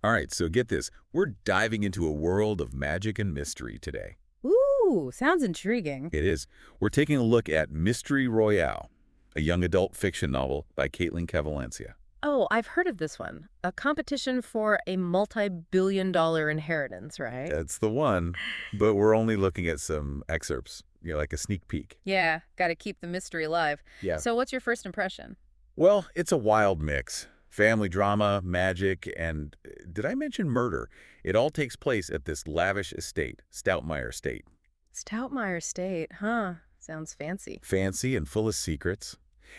All right, so get this. We're diving into a world of magic and mystery today. Ooh, sounds intriguing. It is. We're taking a look at Mystery Royale, a young adult fiction novel by Kaitlyn Cavalancia. Oh, I've heard of this one. A competition for a multi-billion-dollar inheritance, right? That's the one, but we're only looking at some excerpts, like a sneak peek. Yeah, gotta keep the mystery alive. Yeah. So what's your first impression? Well, it's a wild mix. Family drama, magic, and did I mention murder? It all takes place at this lavish estate, Stoutmire Estate. Stoutmire Estate, huh? Sounds fancy. Fancy and full of secrets.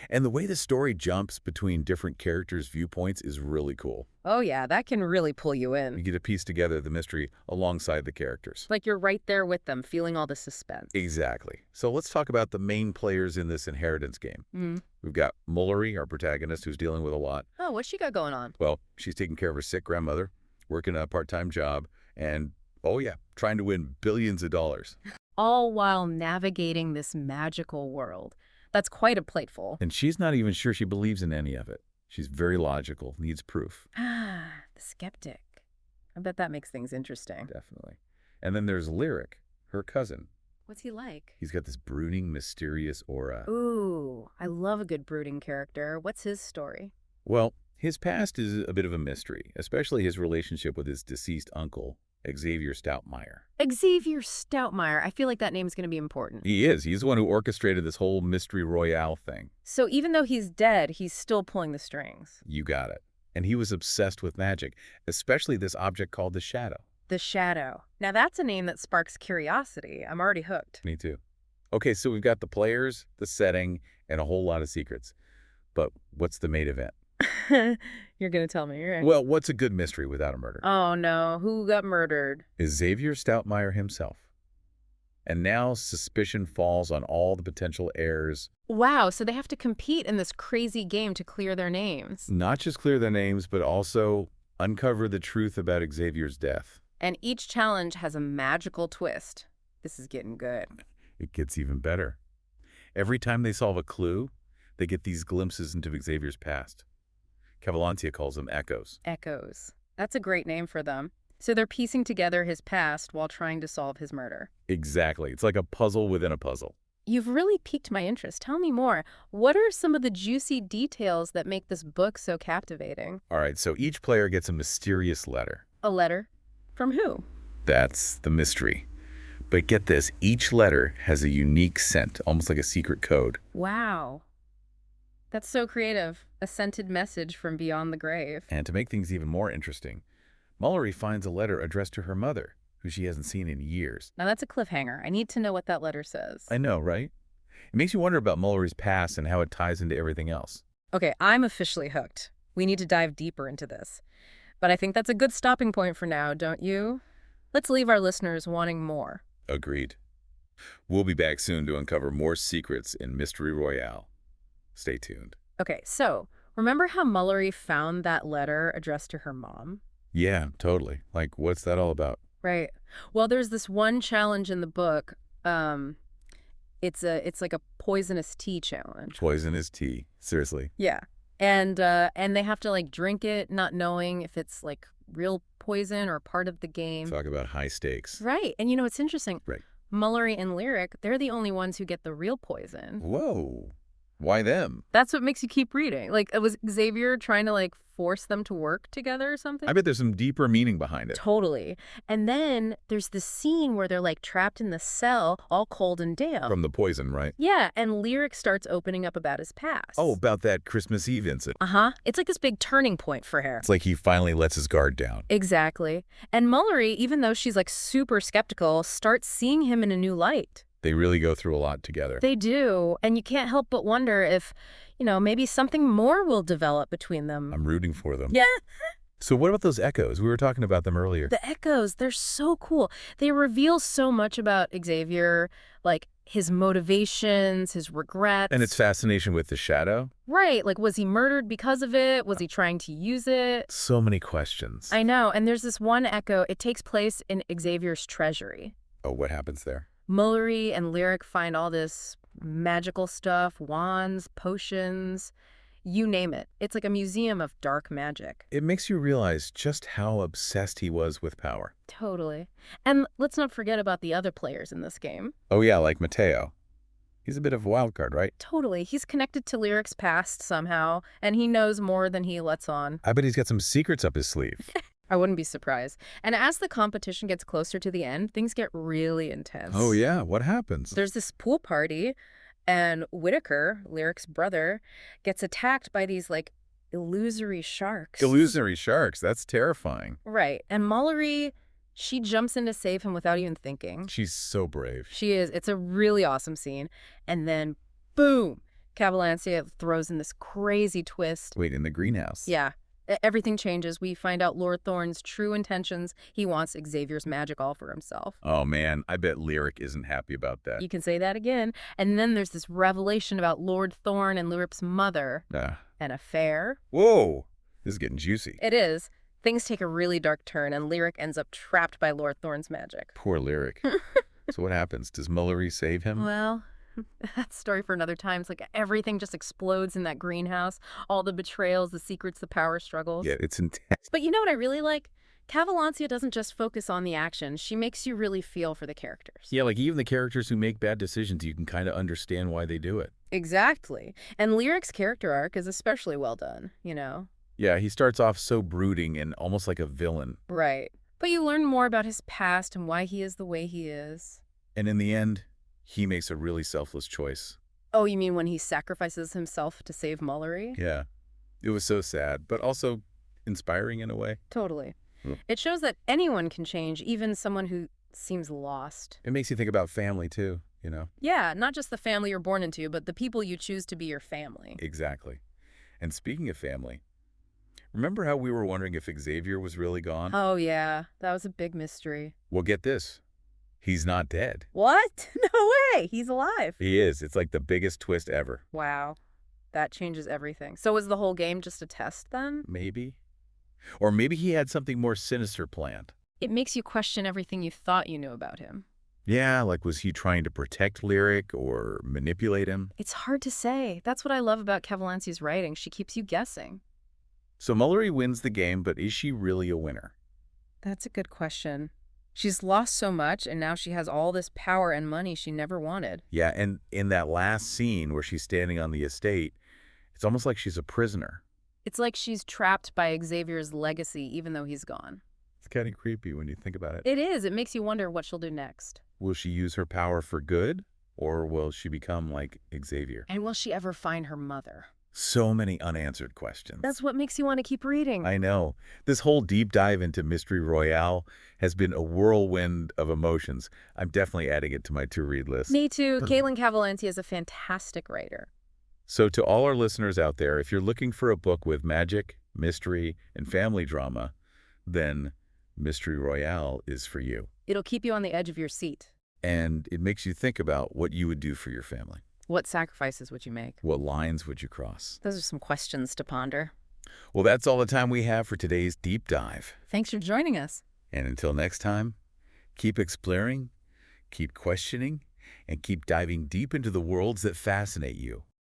And the way the story jumps between different characters' viewpoints is really cool. Oh yeah, that can really pull you You in. get to piece together the mystery alongside the characters. Like you're right there with them, feeling all the suspense. Exactly. So let's talk about the main players in this inheritance game. Mm. We've got Mullory, our protagonist, who's dealing with a lot. Oh, what's she got going on? Well, she's taking care of her sick grandmother, working a part-time job, and, oh yeah, trying to win billions of dollars. All while navigating this magical world. That's quite a plateful. And she's not even sure she believes in any of it. She's very logical, needs proof. Ah, the skeptic. I bet that makes things interesting. Definitely. And then there's Lyric, her cousin. What's he like? He's got this brooding, mysterious aura. Ooh, I love a good brooding character. What's his story? Well, his past is a bit of a mystery, especially his relationship with his deceased uncle, Xavier Stoutmire. Xavier Stoutmire. I feel like that name's going to be important. He is. He's the one who orchestrated this whole Mystery Royale thing. So even though he's dead, he's still pulling the strings. You got it. And he was obsessed with magic, especially this object called the Shadow. The Shadow. Now that's a name that sparks curiosity. I'm already hooked. Me too. Okay, so we've got the players, the setting, and a whole lot of secrets. But what's the main event? You're going to tell me, right? Well, what's a good mystery without a murder? Oh no, who got murdered? Is Xavier Stoutmire himself. And now suspicion falls on all the potential heirs. Wow, so they have to compete in this crazy game to clear their names. Not just clear their names, but also uncover the truth about Xavier's death. And each challenge has a magical twist. This is getting good. It gets even better. Every time they solve a clue, they get these glimpses into Xavier's past. Cavalancia calls them echoes. Echoes. That's a great name for them. So they're piecing together his past while trying to solve his murder. Exactly. It's like a puzzle within a puzzle. You've really piqued my interest. Tell me more. What are some of the juicy details that make this book so captivating? All right, so each player gets a mysterious letter. A letter? From who? That's the mystery. But get this, each letter has a unique scent, almost like a secret code. Wow. That's so creative. A scented message from beyond the grave. And to make things even more interesting, Mullory finds a letter addressed to her mother, who she hasn't seen in years. Now that's a cliffhanger. I need to know what that letter says. I know, right? It makes you wonder about Mullory's past and how it ties into everything else. Okay, I'm officially hooked. We need to dive deeper into this. But I think that's a good stopping point for now, don't you? Let's leave our listeners wanting more. Agreed. We'll be back soon to uncover more secrets in Mystery Royale. Stay tuned. Okay, so remember how Mullory found that letter addressed to her mom? Yeah, totally. Like, what's that all about? Right. Well, there's this one challenge in the book. It's like a poisonous tea challenge. Poisonous tea. Seriously. Yeah. And they have to like drink it, not knowing if it's like real poison or part of the game. Talk about high stakes. Right. And you know, it's interesting. Right. Mullory and Lyric, they're the only ones who get the real poison. Whoa. Why them? That's what makes you keep reading. Like, was Xavier trying to like force them to work together or something? I bet there's some deeper meaning behind it. Totally. And then there's this scene where they're like trapped in the cell, all cold and damp. From the poison, right? Yeah, and Lyric starts opening up about his past. Oh, about that Christmas Eve incident. Uh-huh. It's like this big turning point for her. It's like he finally lets his guard down. Exactly. And Mullory, even though she's like super skeptical, starts seeing him in a new light. They really go through a lot together. They do. And you can't help but wonder if, maybe something more will develop between them. I'm rooting for them. Yeah. So what about those echoes? We were talking about them earlier. The echoes, they're so cool. They reveal so much about Xavier, like his motivations, his regrets. And its fascination with the shadow? Right. Like, was he murdered because of it? Was he trying to use it? So many questions. I know. And there's this one echo. It takes place in Xavier's treasury. Oh, what happens there? Mullory and Lyric find all this magical stuff, wands, potions. You name it. It's like a museum of dark magic. It makes you realize just how obsessed he was with power. Totally. And let's not forget about the other players in this game. Oh yeah, like Mateo. He's a bit of a wild card, right? Totally. He's connected to Lyric's past somehow, and he knows more than he lets on. I bet he's got some secrets up his sleeve. I wouldn't be surprised. And as the competition gets closer to the end, things get really intense. Oh yeah, what happens? There's this pool party, and Whitaker, Lyric's brother, gets attacked by these, like, illusory sharks. Illusory sharks, that's terrifying. Right. And Mullory, she jumps in to save him without even thinking. She's so brave. She is. It's a really awesome scene. And then, boom, Cavalancia throws in this crazy twist. Wait, in the greenhouse? Yeah. Everything changes. We find out Lord Thorne's true intentions. He wants Xavier's magic all for himself. Oh man, I bet Lyric isn't happy about that. You can say that again. And then there's this revelation about Lord Thorne and Lyric's mother. An affair. Whoa, this is getting juicy. It is. Things take a really dark turn, and Lyric ends up trapped by Lord Thorne's magic. Poor Lyric. So what happens? Does Mullory save him? Well, that's a story for another time. It's like everything just explodes in that greenhouse. All the betrayals, the secrets, the power struggles. Yeah, it's intense. But you know what I really like? Cavalancia doesn't just focus on the action. She makes you really feel for the characters. Yeah, like even the characters who make bad decisions, you can kind of understand why they do it. Exactly. And Lyric's character arc is especially well done, you know? Yeah, he starts off so brooding and almost like a villain. Right. But you learn more about his past and why he is the way he is. And in the end, he makes a really selfless choice. Oh, you mean when he sacrifices himself to save Mullory? Yeah. It was so sad, but also inspiring in a way. Totally. It shows that anyone can change, even someone who seems lost. It makes you think about family too, you know? Yeah, not just the family you're born into, but the people you choose to be your family. Exactly. And speaking of family, remember how we were wondering if Xavier was really gone? Oh, yeah. That was a big mystery. Well, get this. He's not dead. What? No way. He's alive. He is. It's like the biggest twist ever. Wow. That changes everything. So was the whole game just a test then? Maybe. Or maybe he had something more sinister planned. It makes you question everything you thought you knew about him. Yeah, like was he trying to protect Lyric or manipulate him? It's hard to say. That's what I love about Cavalancia's writing. She keeps you guessing. So Mullory wins the game, but is she really a winner? That's a good question. She's lost so much, and now she has all this power and money she never wanted. Yeah, and in that last scene where she's standing on the estate, it's almost like she's a prisoner. It's like she's trapped by Xavier's legacy, even though he's gone. It's kind of creepy when you think about it. It is. It makes you wonder what she'll do next. Will she use her power for good, or will she become like Xavier? And will she ever find her mother? So many unanswered questions. That's what makes you want to keep reading. I know. This whole deep dive into Mystery Royale has been a whirlwind of emotions. I'm definitely adding it to my to-read list. Me too. Kaitlyn Cavalancia is a fantastic writer. So to all our listeners out there, if you're looking for a book with magic, mystery, and family drama, then Mystery Royale is for you. It'll keep you on the edge of your seat. And it makes you think about what you would do for your family. What sacrifices would you make? What lines would you cross? Those are some questions to ponder. Well, that's all the time we have for today's deep dive. Thanks for joining us. And until next time, keep exploring, keep questioning, and keep diving deep into the worlds that fascinate you.